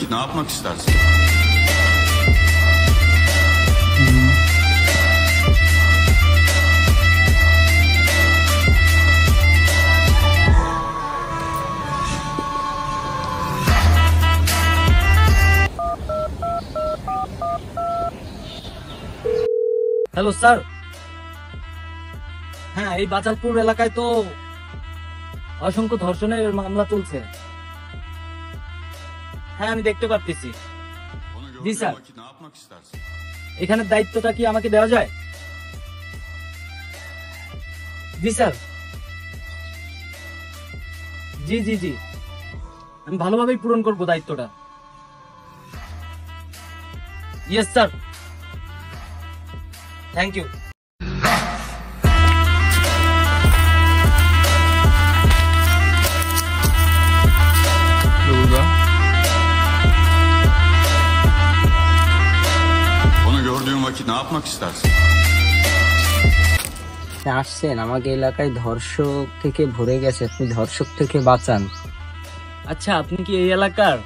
vakit ne yapmak istersin? Hello sir, হ্যাঁ এই বাজারপুর এলাকায় তো অসংখ্য ধর্ষণের মামলা চলছে। হ্যাঁ আমি দেখতে পাচ্ছি। জি স্যার, এখানে দায়িত্বটা কি আমাকে দেওয়া যায়? জি স্যার, জি জি জি, আমি ভালোভাবেই পূরণ করবো দায়িত্বটা। Yes sir, thank you. Onu gördüğün vakit ne yapmak istersin? আসছেন আমাকে এলাকায় ধর্ষক থেকে ভরে গেছে, আপনি ধর্ষক থেকে বাঁচান। আচ্ছা, আপনি কি এই এলাকার?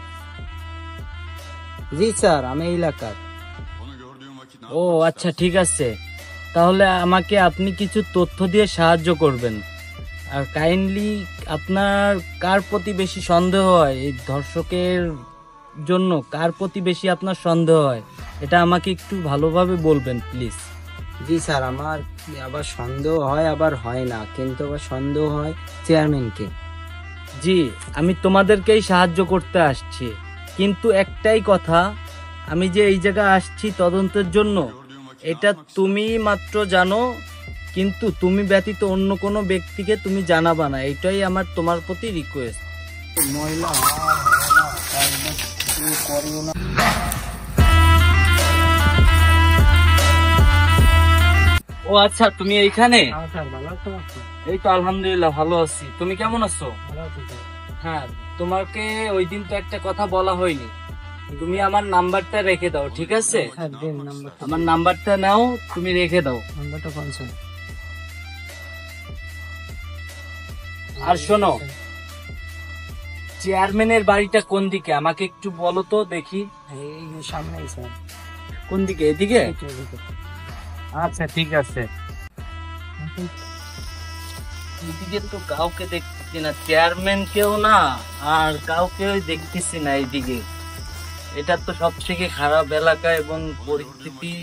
জি স্যার, আমি এই এলাকার। ও আচ্ছা, ঠিক আছে, তাহলে আমাকে আপনি কিছু তথ্য দিয়ে সাহায্য করবেন। আর কাইন্ডলি আপনার কার প্রতি বেশি সন্দেহ হয়, এই ধর্ষকের জন্য কার প্রতি বেশি আপনার সন্দেহ হয়, এটা আমাকে একটু ভালোভাবে বলবেন প্লিজ। জি স্যার, আমার আবার সন্দেহ হয় আবার হয় না, কিন্তু আবার সন্দেহ হয় চেয়ারম্যানকে। জি, আমি তোমাদেরকেই সাহায্য করতে আসছি, কিন্তু একটাই কথা, আমি যে এই জায়গায় আসছি তদন্তের জন্য, এটা তুমি মাত্র জানো, কিন্তু তুমি ব্যতীত অন্য কোনো ব্যক্তিকে তুমি জানাবা না, এটাই আমার তোমার প্রতি রিকোয়েস্ট। মহিলা ও আচ্ছা, তুমি এইখানে? এই তো আলহামদুলিল্লাহ ভালো আছি, তুমি কেমন আছো? হ্যাঁ, তোমাকে ওই দিন তো একটা কথা বলা হয়নি, তুমি আমার নাম্বারটা রেখে দাও, ঠিক আছে? আমার নাম্বারটা নাও, তুমি রেখে দাও। নাম্বারটা কোন স্যার? আর শোনো, চেয়ারম্যানের বাড়িটা কোন দিকে আমাকে একটু বলো তো দেখি। এই সামনে স্যার। কোন দিকে? এদিকে? আচ্ছা ঠিক আছে। এদিকে তো কাউকে দেখতেছি না, চেয়ারম্যান কেউ না, আর কাউকে দেখতেছি না এইদিকে। এটা তো সব থেকে খারাপ এলাকা এবং পরিস্থিতি,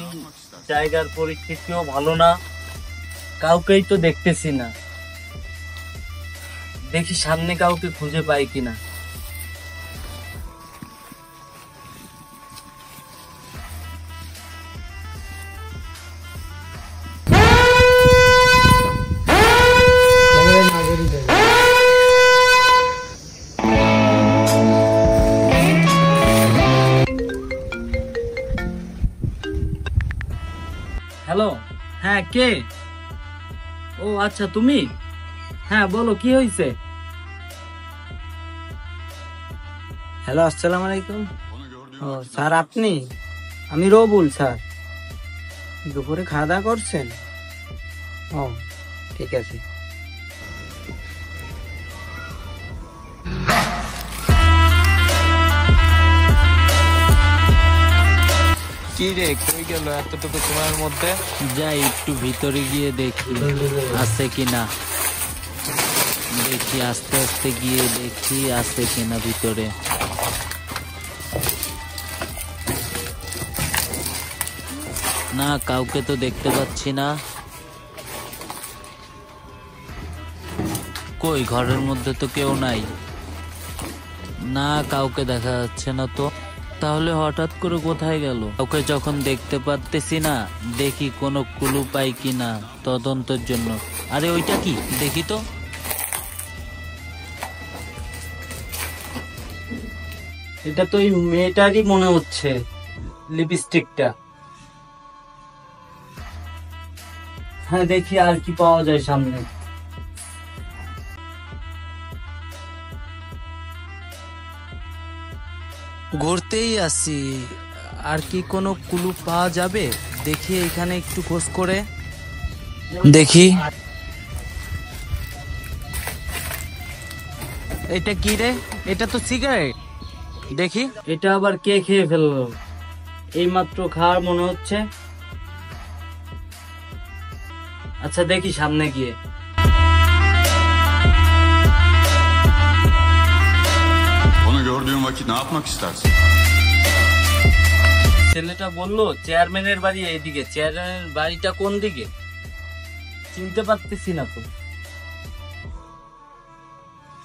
জায়গার পরিস্থিতিও ভালো না, কাউকেই তো দেখতেছি না। দেখি সামনে কাউকে খুঁজে পাই কিনা। হ্যালো, হ্যাঁ কে? ও আচ্ছা তুমি, হ্যাঁ বলো কি হয়েছে? হ্যালো, আসসালামু আলাইকুম। ও স্যার আপনি? আমি রবুল স্যার। দুপুরে খাওয়া দাওয়া করছেন? ও ঠিক আছে। কি রে, কই গেল এতটুকু সময়ের মধ্যে? যাই একটু ভিতরে গিয়ে দেখি আছে কিনা, দেখি আস্তে আস্তে গিয়ে দেখি আছে কিনা ভিতরে। না, কাউকে তো দেখতে পাচ্ছি না। কই, ঘরের মধ্যে তো কেউ নাই, না কাউকে দেখা যাচ্ছে না তো। তাহলে হঠাৎ করে কোথায় গেল? কাউকে যখন দেখতে পারতেছি না, দেখি কোনো ক্লু পাই কিনা তদন্তের জন্য। আরে ওইটা কি, দেখি তো। এটা তো এই মেয়েটারই মনে হচ্ছে, লিপস্টিকটা। হ্যাঁ দেখি আর কি পাওয়া যায় সামনে। ঘুরতেই আসি, আর কি কোনো ক্লু পাওয়া যাবে? দেখি এখানে একটু খোঁজ করে দেখি। এটা কি রে? এটা তো সিগারেট। দেখি এটা আবার কে খেয়ে ফেললো? এইমাত্র খাওয়ার মনে হচ্ছে। আচ্ছা দেখি সামনে গিয়ে। Onu gördüğün vakit ne yapmak istersin? ছেলেটা বললো চেয়ারম্যানের বাড়ি এইদিকে। চেয়ারম্যানের বাড়িটা কোন দিকে চিনতে পারতেছি না তো।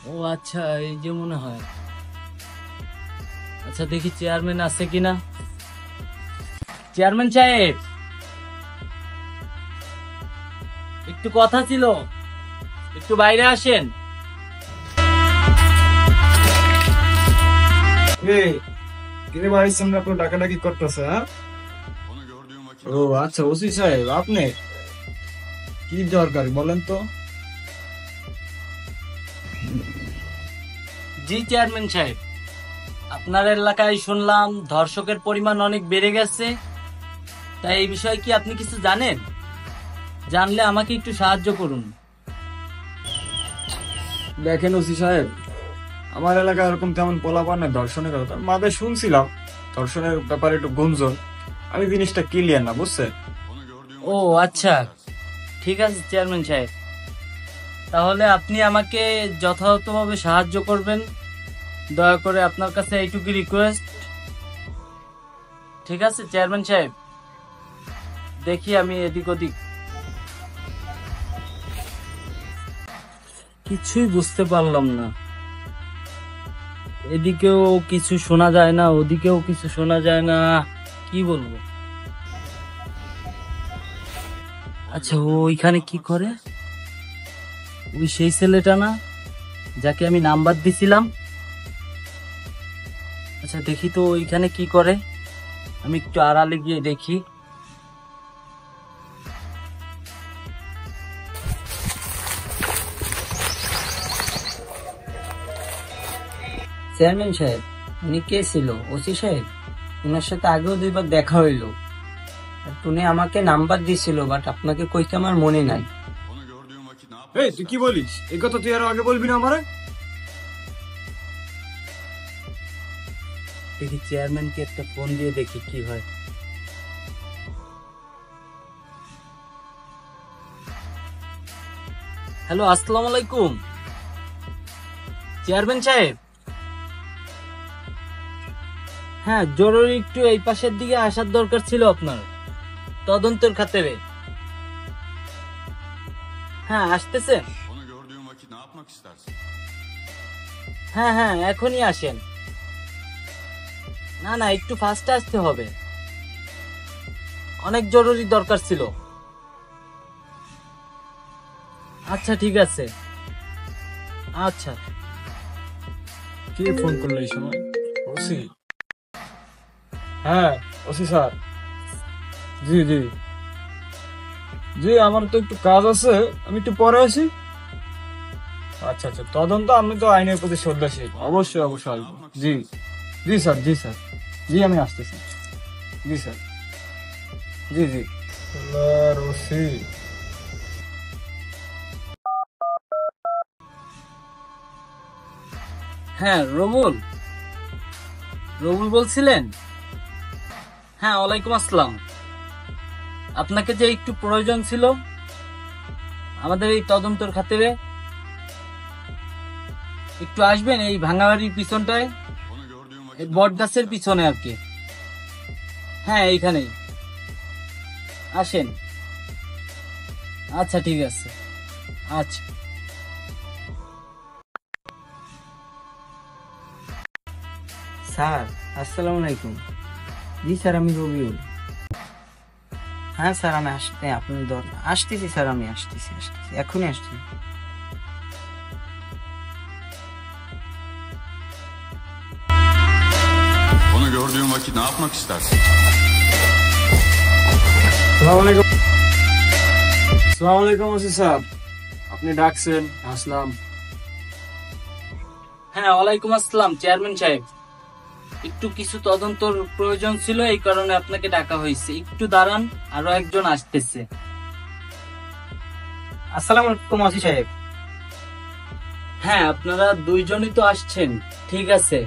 ও আচ্ছা, এই যে মনে হয়। আচ্ছা দেখি চেয়ারম্যান আছে কিনা। চেয়ারম্যান সাহেব, একটু কথা ছিল, একটু বাইরে আসেন। কিরে ভাই, সামনে আপনার ডাকাডাকি করতেছে? হ্যাঁ, Onu gördüğün vakit ও আচ্ছা, ওসি সাহেব আপনি কি দরকার বলেন তো? জি চেয়ারম্যান সাহেব, আপনার এলাকায় শুনলাম ধর্ষকের পরিমাণ অনেক বেড়ে গেছে। তাই এই বিষয়ে কি আপনি কিছু জানেন? জানলে আমাকে একটু সাহায্য করুন। দেখেন ওসি সাহেব, আমার এলাকায় এরকম তেমন পোলাপান না ধর্ষণের কথা। মাঝে শুনছিলাম ধর্ষণের ব্যাপারে একটু গুঞ্জন। আমি জিনিসটা ক্লিয়ার না, বুঝছেন? onu gördüğün ও আচ্ছা, ঠিক আছে চেয়ারম্যান সাহেব, তাহলে আপনি আমাকে যথাযথভাবে সাহায্য করবেন। দয়া করে আপনার কাছে এইটুকু রিকোয়েস্ট। ঠিক আছে চেয়ারম্যান সাহেব, দেখি আমি এদিক ওদিক। কিছুই বুঝতে পারলাম না। এদিকেও কিছু শোনা যায় না, ওদিকেও কিছু শোনা যায় না। কি বলবো? আচ্ছা, ও ওইখানে কি করে? ওই সেই ছেলেটা না যাকে আমি নাম্বার দিছিলাম? আচ্ছা দেখি তো ওইখানে কি করে। আমি একটু আড়ালে গিয়ে দেখি। চেয়ারম্যান সাহেব, উনি কে ছিল? ওসি সাহেব, উনার সাথে আগেও 2বার দেখা হইলো। আর উনি আমাকে নাম্বার দিছিল, বাট আপনাকে কইতে আমার মনে নাই। onu gördüğün vakit ne yapmak এই তুই কি বলিস? এই কথা তুই আরো আগে বলবি না আমারে? দেখি চেয়ারম্যানকে একটা ফোন দিয়ে দেখি কি হয়। হ্যালো, আসসালামু আলাইকুম চেয়ারম্যান সাহেব। হ্যাঁ, জরুরি একটু এই পাশের দিকে আসার দরকার ছিল আপনার, তদন্তের খাতিরে। হ্যাঁ আসতেছেন? Onu gördüğün vakit ne yapmak istersin? হ্যাঁ হ্যাঁ, এখনই আসেন। না না, একটু ফাস্টে আসতে হবে, অনেক জরুরি দরকার ছিল। আচ্ছা ঠিক আছে। আচ্ছা। কে ফোন করলো এই সময়? ওসি? হ্যাঁ ওসি স্যার। জি জি জি, আমার তো একটু কাজ আছে, আমি একটু পরে আসি। আচ্ছা আচ্ছা, তদন্ত, আমি তো আইনের প্রতি শ্রদ্ধাশীল, অবশ্যই অবশ্যই আসবো। জি জি স্যার, জি স্যার, জি আমি আসতেছি। জি স্যার, জি জি। ওসি হ্যাঁ রবুল, রবুল বলছিলেন? হ্যাঁ ওয়ালাইকুম আসসালাম। আপনাকে যে একটু প্রয়োজন ছিল আমাদের এই তদন্তের খাতিরে, একটু আসবেন এই ভাঙাবাড়ির পিছনটায়, Onu gördüğün vakit এই বট গাছের পিছনে আর কি। হ্যাঁ এইখানেই আসেন। আচ্ছা ঠিক আছে। আচ্ছা। স্যার আসসালামু আলাইকুম। জি স্যার, আমি রবিউল। হ্যাঁ স্যার, আমি আসতেছি স্যার, আমি আসতেছি এখনই আসছি। Onu gördüğün vakit ne yapmak istersin? আসসালামু আলাইকুম। আসসালামু আলাইকুম ওসি স্যার, আপনি ডাকছেন, আসলাম। হ্যাঁ ওয়ালাইকুম আসসালাম চেয়ারম্যান সাহেব, একটু কিছু তদন্তর প্রয়োজন ছিল, এই কারণে আপনাকে ডাকা হয়েছে। একটু দাঁড়ান, আরো একজন আসতেছে। আসসালামু আলাইকুম ওসি সাহেব। হ্যাঁ আপনারা দুইজনই তো আসছেন, ঠিক আছে।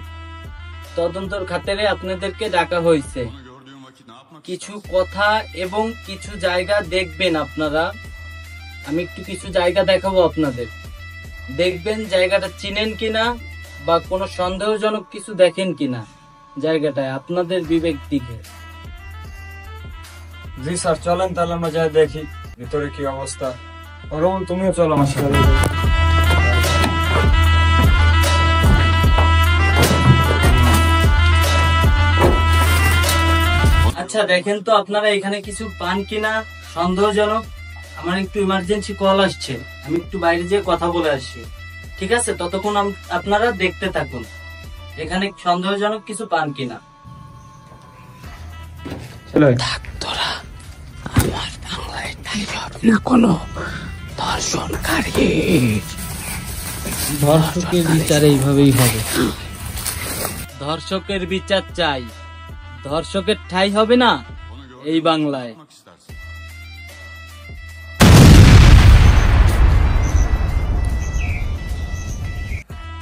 তদন্তর খাতিরে আপনাদেরকে ডাকা হয়েছে। Gördüğüm vakit ne yapmak কিছু কথা এবং কিছু জায়গা দেখবেন আপনারা। আমি একটু কিছু জায়গা দেখাবো আপনাদের, দেখবেন জায়গাটা চিনেন কিনা বা কোনো সন্দেহজনক কিছু দেখেন কিনা জায়গাটায়, আপনাদের বিবেক দিকে। জি স্যার, চলেন তাহলে আমরা যাই দেখি ভিতরে কি অবস্থা। রোহন, তুমিও চলো আমার সাথে। আচ্ছা দেখেন তো আপনারা এখানে কিছু পান কিনা সন্দেহজনক। আমার একটু ইমার্জেন্সি কল আসছে, আমি একটু বাইরে যেয়ে কথা বলে আসি। ঠিক আছে, ততক্ষণ আপনারা দেখতে থাকুন এখানে সন্দেহজনক কিছু পান কিনা। চলো। ধর্ষকের বিচার এইভাবেই হবে। ধর্ষকের বিচার চাই, ধর্ষকের ঠাঁই হবে না এই বাংলায়। istersin?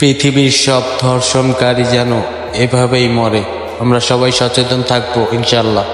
পৃথিবীর সব ধর্ষণকারী যেন এভাবেই মরে। আমরা সবাই সচেতন থাকবো ইনশাল্লাহ।